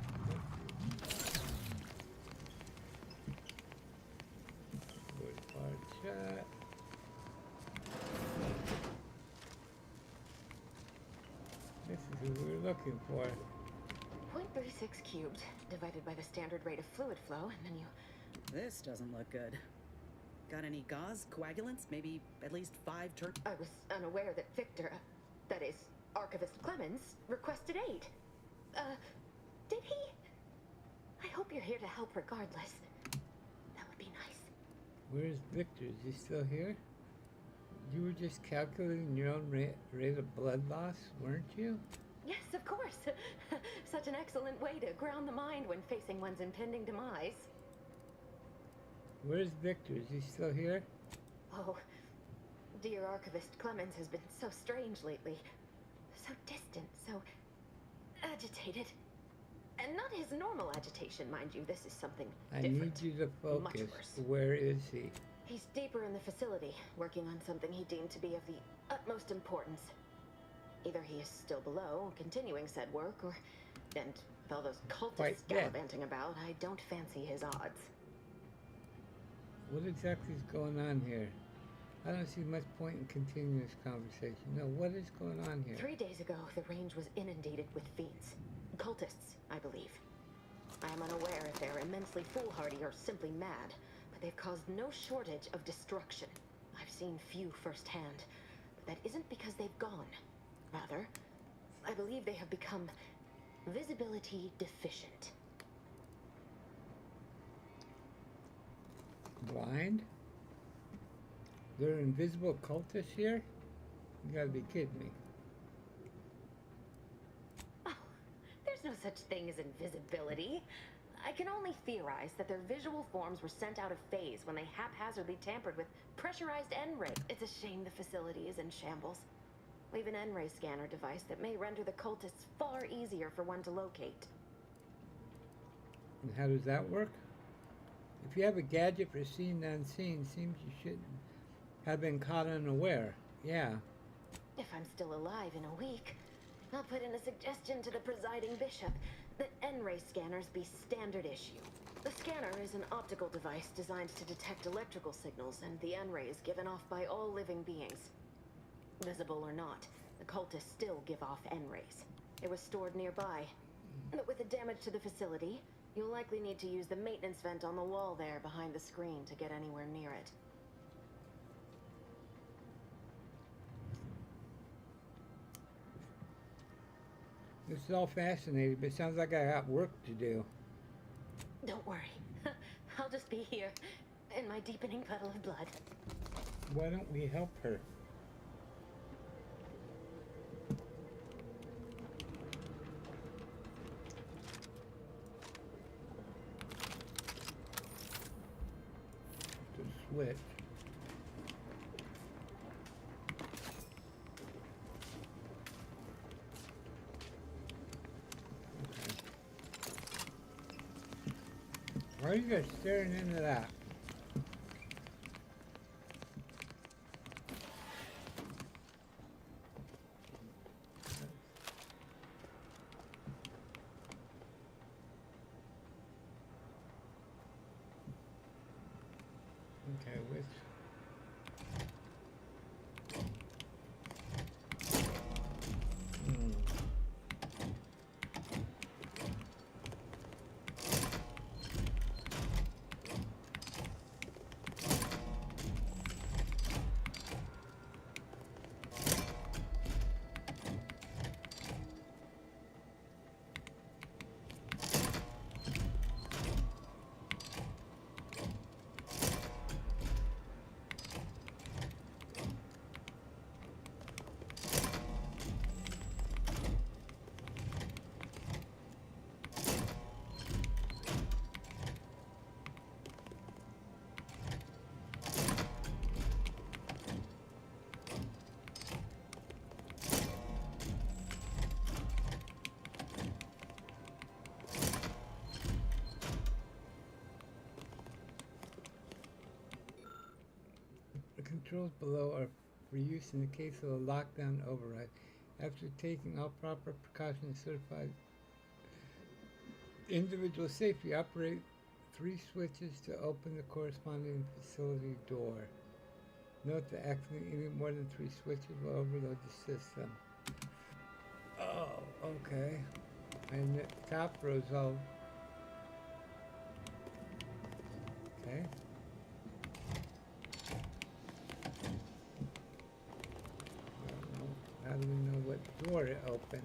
outdoors barred shut. This is who we're looking for. 0.36 cubed divided by the standard rate of fluid flow, and then you... This doesn't look good. Got any gauze, coagulants, maybe at least 5 I was unaware that Victor, that is, Archivist Clemens, requested aid. Did he? I hope you're here to help regardless. That would be nice. Where's Victor? Is he still here? You were just calculating your own rate of blood loss, weren't you? Yes, of course. Such an excellent way to ground the mind when facing one's impending demise. Where's Victor? Is he still here? Oh, dear Archivist Clemens has been so strange lately. So distant, so agitated. And not his normal agitation, mind you. This is something I different. need you to focus. Much worse. Where is he? He's deeper in the facility, working on something he deemed to be of the utmost importance. Either he is still below, continuing said work, or... And with all those cultists gallivanting about, I don't fancy his odds. What exactly is going on here? I don't see much point in continuing this conversation. No, what is going on here? 3 days ago, the range was inundated with fiends. Cultists, I believe. I am unaware if they're immensely foolhardy or simply mad, but they've caused no shortage of destruction. I've seen few firsthand, but that isn't because they've gone. Rather, I believe they have become visibility deficient. Blind? There are invisible cultists here? You gotta be kidding me. Oh, there's no such thing as invisibility. I can only theorize that their visual forms were sent out of phase when they haphazardly tampered with pressurized N-ray. It's a shame the facility is in shambles. We have an N-ray scanner device that may render the cultists far easier for one to locate. And how does that work? If you have a gadget for seeing the unseen, seems you shouldn't have been caught unaware. Yeah. If I'm still alive in a week, I'll put in a suggestion to the presiding bishop that N-ray scanners be standard issue. The scanner is an optical device designed to detect electrical signals, and the N-ray is given off by all living beings. Visible or not, the cultists still give off N-rays. It was stored nearby. But with the damage to the facility, you'll likely need to use the maintenance vent on the wall there behind the screen to get anywhere near it. This is all fascinating, but it sounds like I got work to do. Don't worry. I'll just be here, in my deepening puddle of blood. Why don't we help her? To switch. Why are you guys staring into that? Okay, which? controls below are for use in the case of a lockdown override. After taking all proper precautions, certified individual safety operate 3 switches to open the corresponding facility door. Note that activating any more than 3 switches will overload the system. Oh, okay. And the top row's all... Okay. How do we know what door to open?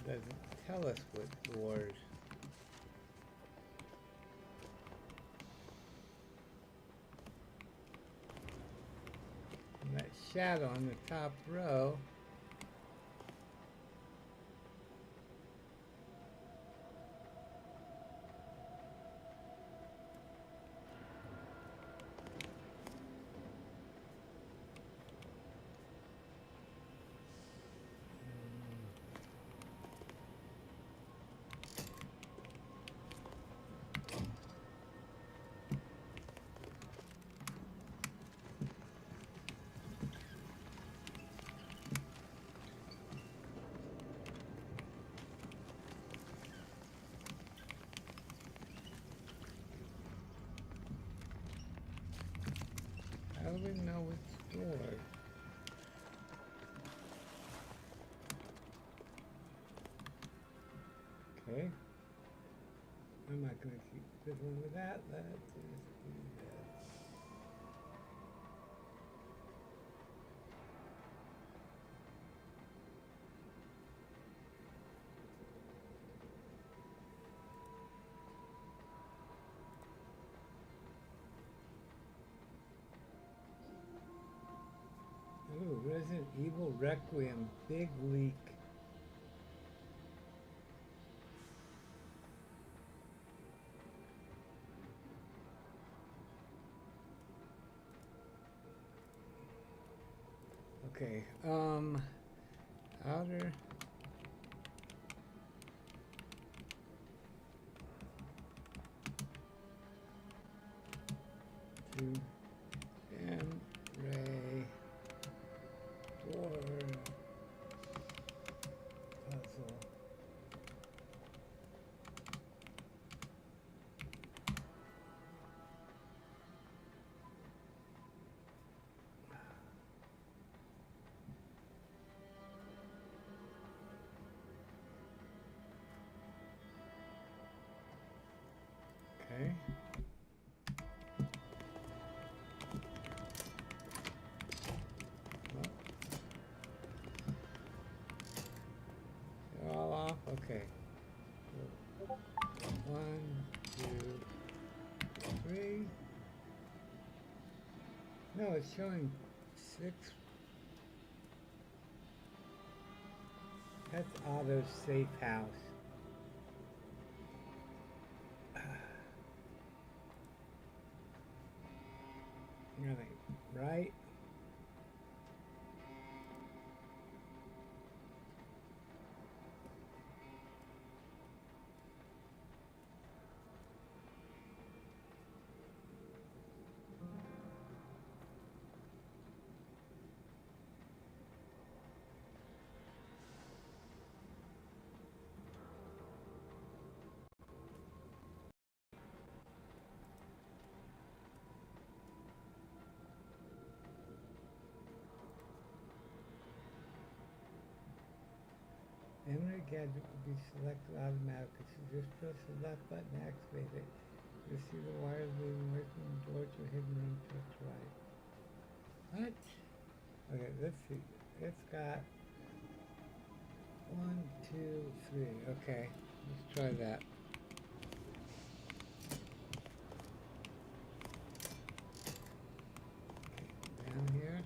Doesn't tell us what doors. And that shadow on the top row. How do we know which door? Okay. I'm not going to keep fiddling with that. Let's just do this. Ooh, Resident Evil Requiem, big leak. Okay, outer. To Ray. Door. Puzzle. Okay. They're all off? Okay. 1, 2, 3. No, it's showing 6. That's Otto's safe house. Really, right? Memory gadget will be selected automatically, so just press the left button to activate it. You'll see the wires leading away from the door to a hidden room to its right. What? Okay, let's see. It's got 1, 2, 3. Okay, let's try that. Okay, down here.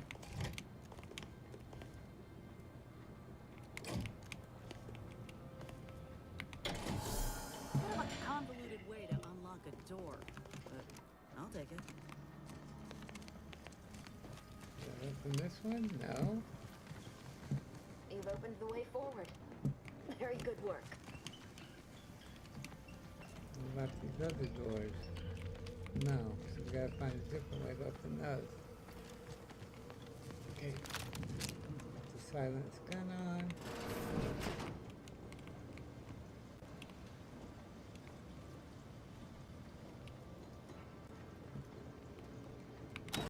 open this one? No. You've opened the way forward. Very good work. What about these other doors? No, so we gotta find a different way to open those. Okay. Put the silence gun on.